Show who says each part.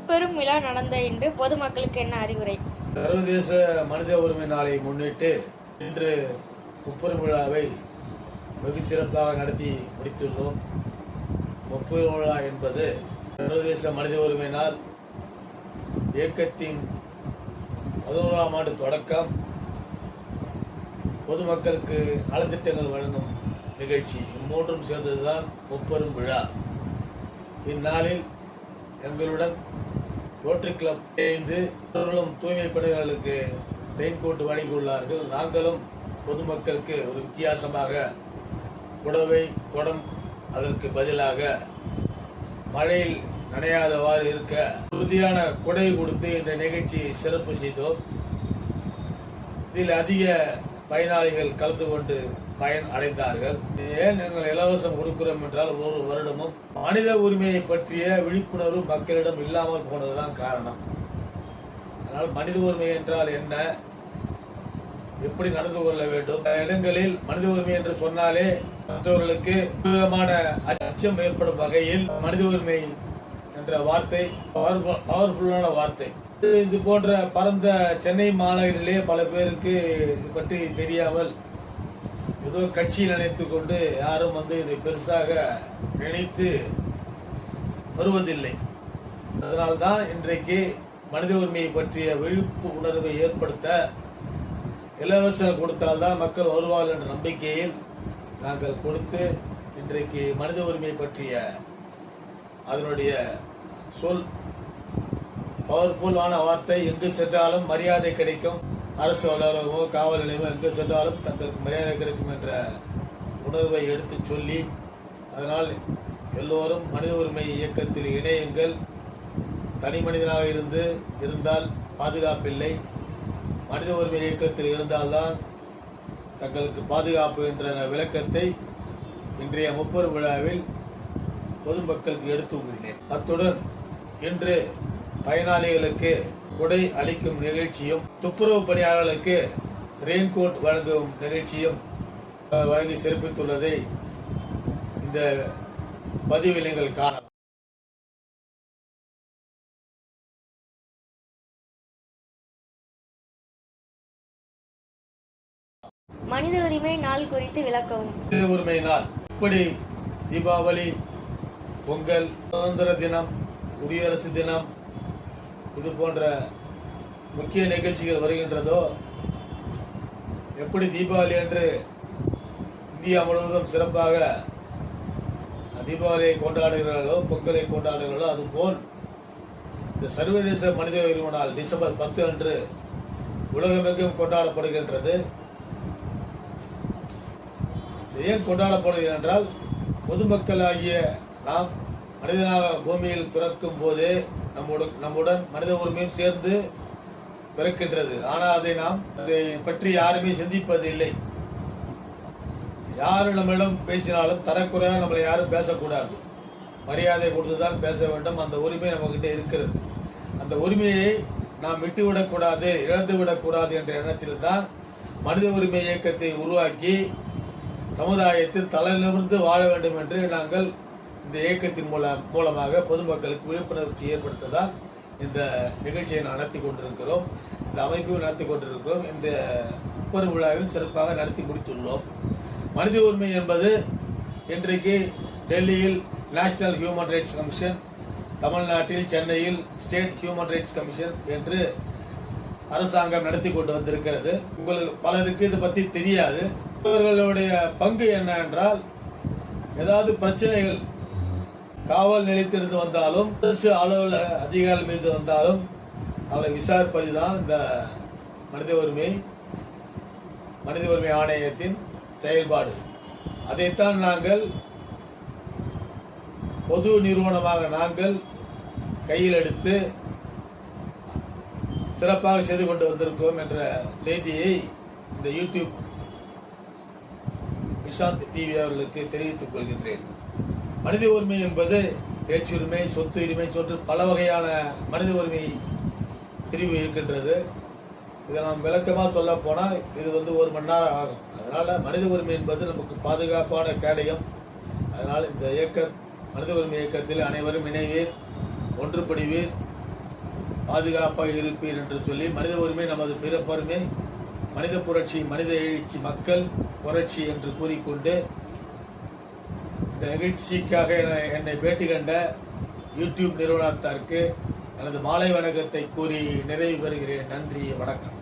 Speaker 1: பெரும் விழா நடந்த இன்று பொதுமக்களுக்கு என்ன அறிவுரை?
Speaker 2: சர்வதேச மனித உரிமை நாளை முன்னிட்டு இன்று முப்பெரும் விழாவை வெகு சிறப்பாக நடத்தி முடித்துள்ளோம். முப்பெரும் விழா என்பது சர்வதேச மனித உரிமை நாள் இயக்கத்தின் 11ஆம் ஆண்டு தொடக்கம் பொதுமக்களுக்கு நலத்திட்டங்கள் வழங்கும் நிகழ்ச்சி மூன்றும் சேர்ந்ததுதான் முப்பெரும் விழா. இந்நாளில் எங்களுடன் ரோட்டரி கிளப் இணைந்து தூய்மை பணிகளுக்கு ரெயின் கோட் வழங்கியுள்ளார்கள். நாங்களும் பொதுமக்களுக்கு ஒரு வித்தியாசமாக புடவை குடம் அதற்கு பதிலாக மழையில் நனையாதவாறு இருக்க உறுதியான குடை கொடுத்து இந்த நிகழ்ச்சியை சிறப்பு செய்தோம். இதில் அதிக பயனாளிகள் கலந்து கொண்டு பயன் அடைந்தார்கள். ஏன் நாங்கள் இலவசம் கொடுக்கிறோம் என்றால் ஒரு வருடமும் மனித உரிமையை பற்றிய விழிப்புணர்வு மக்களிடம் இல்லாமல் போனதுதான் காரணம். அதனால் மனித உரிமை என்றால் என்ன, எப்படி நடந்து கொள்ள வேண்டும், இடங்களில் மனித உரிமை என்று சொன்னாலே மற்றவர்களுக்கு விதமான அச்சம் ஏற்படும் வகையில் மனித உரிமை என்ற வார்த்தை பவர்ஃபுல்லான வார்த்தை. இது போன்ற பரந்த சென்னை மாநகரிலே பல பேருக்கு இது பற்றி தெரியாமல் ஏதோ கட்சியில் நினைத்து கொண்டு யாரும் இதை பெருசாக நினைத்து வருவதில்லை. அதனால்தான் இன்றைக்கு மனித உரிமையை பற்றிய விழிப்புணர்வை ஏற்படுத்த இலவசம் கொடுத்தால்தான் மக்கள் வருவார்கள் என்ற நம்பிக்கையில் நாங்கள் கொடுத்து இன்றைக்கு மனித உரிமை பற்றிய அதனுடைய சொல் பவர்ஃபுல்லான வார்த்தை, எங்கு சென்றாலும் மரியாதை கிடைக்கும், அரசு அலுவலகமோ காவல் நிலையமோ எங்கு சென்றாலும் தங்களுக்கு மரியாதை கிடைக்கும் என்ற உணர்வை எடுத்து சொல்லி, அதனால் எல்லோரும் மனித உரிமை இயக்கத்தில் இணையுங்கள். தனி மனிதனாக இருந்தால் பாதுகாப்பில்லை, மனித உரிமை இயக்கத்தில் இருந்தால்தான் தங்களுக்கு பாதுகாப்பு என்ற விளக்கத்தை இன்றைய முப்பெரும் விழாவில் பொதுமக்களுக்கு எடுத்து கூறினேன். அத்துடன் இன்று பயனாளிகளுக்கு கொடை அளிக்கும் நிகழ்ச்சியும் துப்புரவு பணியாளர்களுக்கு ரெயின்கோட் வழங்கும் நிகழ்ச்சியும் வழங்கி சிறப்பித்துள்ளதை இந்த பதிவில் நீங்கள் காணலாம்.
Speaker 1: மனித உரிமை நாள் குறித்து விளக்கவும்.
Speaker 2: மனித உரிமை நாள் இப்படி தீபாவளி, பொங்கல், சுதந்திர தினம், குடியரசு தினம் இது போன்ற முக்கிய நிகழ்ச்சிகள் வருகின்றதோ, எப்படி தீபாவளி அன்று இந்தியா முழுவதும் சிறப்பாக தீபாவளியை கொண்டாடுகிறார்களோ, பொங்கலை கொண்டாடுகிறார்களோ, அதுபோல் இந்த சர்வதேச மனித உரிமை நாள் டிசம்பர் 10 அன்று உலகமெங்கும் கொண்டாடப்படுகின்றது. ஏன் கொண்டாடப்படுகிறது என்றால், பொதுமக்களாகிய நாம் மனிதனாக பூமியில் பிறக்கும் போதே நம்முடன் மனித உரிமையும் சேர்ந்து பிறக்கின்றது. ஆனால் அதை நாம் அதை பற்றி யாருமே சிந்திப்பது இல்லை. யாரு நம்மிடம் பேசினாலும் தரக்குறையாக நம்மளை யாரும் பேசக்கூடாது, மரியாதை கொடுத்துதான் பேச வேண்டும். அந்த உரிமை நம்ம கிட்ட இருக்கிறது. அந்த உரிமையை நாம் விட்டுவிடக்கூடாது, இழந்துவிடக்கூடாது என்ற எண்ணத்தில் தான் மனித உரிமை இயக்கத்தை உருவாக்கி சமுதாயத்தில் தலைநிமிர்ந்து வாழ வேண்டும் என்று நாங்கள் இந்த இயக்கத்தின் மூலமாக பொதுமக்களுக்கு விழிப்புணர்ச்சி ஏற்படுத்ததான் இந்த நிகழ்ச்சியை நடத்தி கொண்டிருக்கிறோம். இந்த அமைப்பையும் நடத்தி கொண்டிருக்கிறோம். இந்த முப்பெரும் விழாவில் சிறப்பாக நடத்தி முடித்துள்ளோம். மனித உரிமை என்பது இன்றைக்கு டெல்லியில் நேஷனல் ஹியூமன் ரைட்ஸ் கமிஷன், தமிழ்நாட்டில் சென்னையில் ஸ்டேட் ஹியூமன் ரைட்ஸ் கமிஷன் என்று அரசாங்கம் நடத்தி கொண்டு வந்திருக்கிறது. உங்களுக்கு பலருக்கு இது பற்றி தெரியாது. இவர்களுடைய பங்கு என்ன என்றால், ஏதாவது பிரச்சனைகள் காவல் நிலையத்திலிருந்து வந்தாலும் அரசு அலுவலக அதிகாரிகள் மீது வந்தாலும் அவரை விசாரிப்பதுதான் இந்த மனித உரிமை ஆணையத்தின் செயல்பாடு. அதைத்தான் நாங்கள் பொது நிறுவனமாக நாங்கள் கையில் எடுத்து சிறப்பாக செய்து கொண்டு வந்திருக்கோம் என்ற செய்தியை இந்த யூடியூப் நிஷாந்த் டிவி அவர்களுக்கு தெரிவித்துக் கொள்கின்றேன். மனித உரிமை என்பது பேச்சுரிமை, சொத்து உரிமை போன்று பல வகையான மனித உரிமை பிரிவு இருக்கின்றது. இதை நாம் விளக்கமாக சொல்ல போனால் இது 1 மணி நேரம் ஆகும். அதனால மனித உரிமை என்பது நமக்கு பாதுகாப்பான கேடயம். அதனால் இந்த மனித உரிமை இயக்கத்தில் அனைவரும் இணைவீர், ஒன்றுபடுவீர். பாதுகாப்பாக இருப்பீர் என்று சொல்லி மனித உரிமை நமது பிறப்புரிமை, மனித புரட்சி, மனித எழுச்சி, மக்கள் புரட்சி என்று கூறிக்கொண்டு இந்த நிகழ்ச்சிக்காக என்னை பேட்டி கண்ட யூடியூப் நிறுவனத்தாருக்கு எனது மாலை வணக்கத்தை கூறி நிறைவு பெறுகிறேன். நன்றி, வணக்கம்.